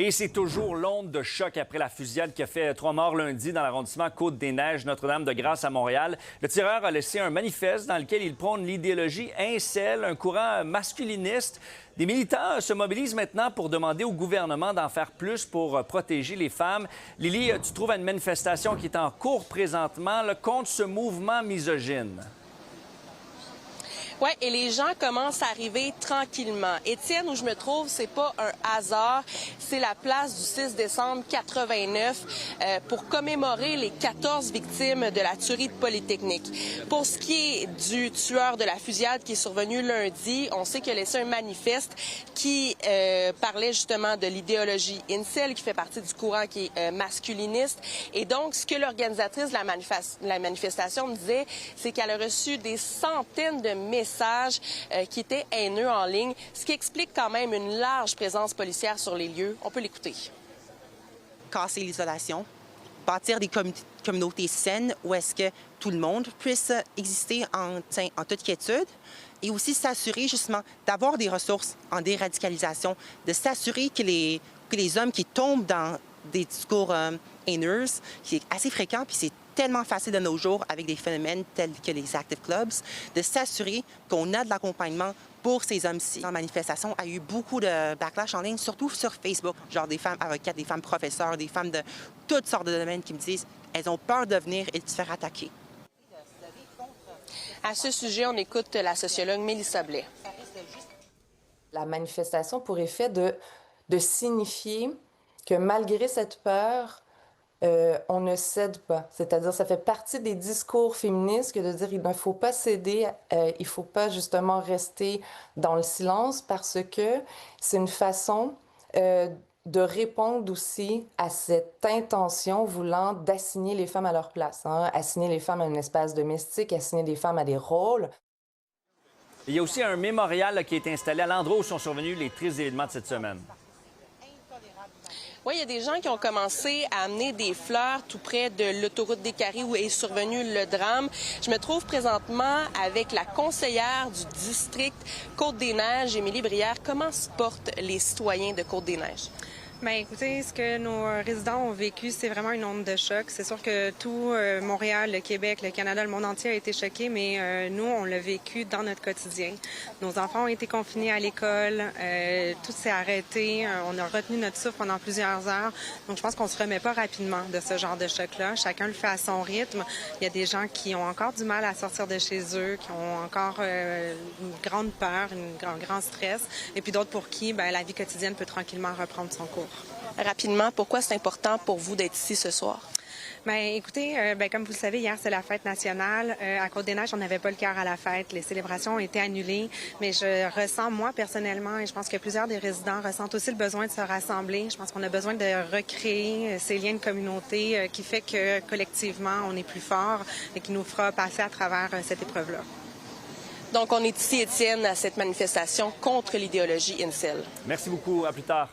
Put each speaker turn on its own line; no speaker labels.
Et c'est toujours l'onde de choc après la fusillade qui a fait 3 morts lundi dans l'arrondissement Côte-des-Neiges, Notre-Dame-de-Grâce à Montréal. Le tireur a laissé un manifeste dans lequel il prône l'idéologie incel, un courant masculiniste. Des militants se mobilisent maintenant pour demander au gouvernement d'en faire plus pour protéger les femmes. Lily, tu trouves une manifestation qui est en cours présentement là, contre ce mouvement misogyne.
Oui, et les gens commencent à arriver tranquillement. Étienne, où je me trouve, c'est pas un hasard. C'est la place du 6 décembre 89 pour commémorer les 14 victimes de la tuerie de Polytechnique. Pour ce qui est du tueur de la fusillade qui est survenu lundi, on sait qu'il a laissé un manifeste qui parlait justement de l'idéologie incel, qui fait partie du courant qui est masculiniste. Et donc, ce que l'organisatrice de la manifestation me disait, c'est qu'elle a reçu des centaines de messages qui étaient haineux en ligne, ce qui explique quand même une large présence policière sur les lieux. On peut l'écouter.
Casser l'isolation, bâtir des communautés saines où est-ce que tout le monde puisse exister en toute quiétude et aussi s'assurer justement d'avoir des ressources en déradicalisation, de s'assurer que les hommes qui tombent dans des discours haineux, qui est assez fréquent, puis c'est tellement facile de nos jours avec des phénomènes tels que les Active Clubs, de s'assurer qu'on a de l'accompagnement pour ces hommes-ci. La manifestation a eu beaucoup de backlash en ligne, surtout sur Facebook. Genre des femmes avocates, des femmes professeurs, des femmes de toutes sortes de domaines qui me disent elles ont peur de venir et de se faire attaquer.
À ce sujet, on écoute la sociologue Mélissa Blais.
La manifestation a pour effet de signifier que malgré cette peur, on ne cède pas. C'est-à-dire, ça fait partie des discours féministes que de dire il ne faut pas céder, il ne faut pas justement rester dans le silence parce que c'est une façon de répondre aussi à cette intention voulant d'assigner les femmes à leur place, hein? Assigner les femmes à un espace domestique, assigner les femmes à des rôles.
Il y a aussi un mémorial là, qui est installé à l'endroit où sont survenus les tristes événements de cette semaine.
Oui, il y a des gens qui ont commencé à amener des fleurs tout près de l'autoroute des Carrés où est survenu le drame. Je me trouve présentement avec la conseillère du district Côte-des-Neiges, Émilie Brière. Comment se portent les citoyens de Côte-des-Neiges?
Bien, écoutez, ce que nos résidents ont vécu, c'est vraiment une onde de choc. C'est sûr que tout Montréal, le Québec, le Canada, le monde entier a été choqué, mais nous, on l'a vécu dans notre quotidien. Nos enfants ont été confinés à l'école, tout s'est arrêté, on a retenu notre souffle pendant plusieurs heures. Donc, je pense qu'on se remet pas rapidement de ce genre de choc-là. Chacun le fait à son rythme. Il y a des gens qui ont encore du mal à sortir de chez eux, qui ont encore une grande peur, un grand stress, et puis d'autres pour qui la vie quotidienne peut tranquillement reprendre son cours.
Rapidement, pourquoi c'est important pour vous d'être ici ce soir?
Bien, écoutez, comme vous le savez, hier, c'est la fête nationale. À Côte-des-Neiges, on n'avait pas le cœur à la fête. Les célébrations ont été annulées. Mais je ressens, moi, personnellement, et je pense que plusieurs des résidents ressentent aussi le besoin de se rassembler. Je pense qu'on a besoin de recréer ces liens de communauté qui fait que, collectivement, on est plus fort et qui nous fera passer à travers cette épreuve-là.
Donc, on est ici, Étienne, à cette manifestation contre l'idéologie incel.
Merci beaucoup. À plus tard.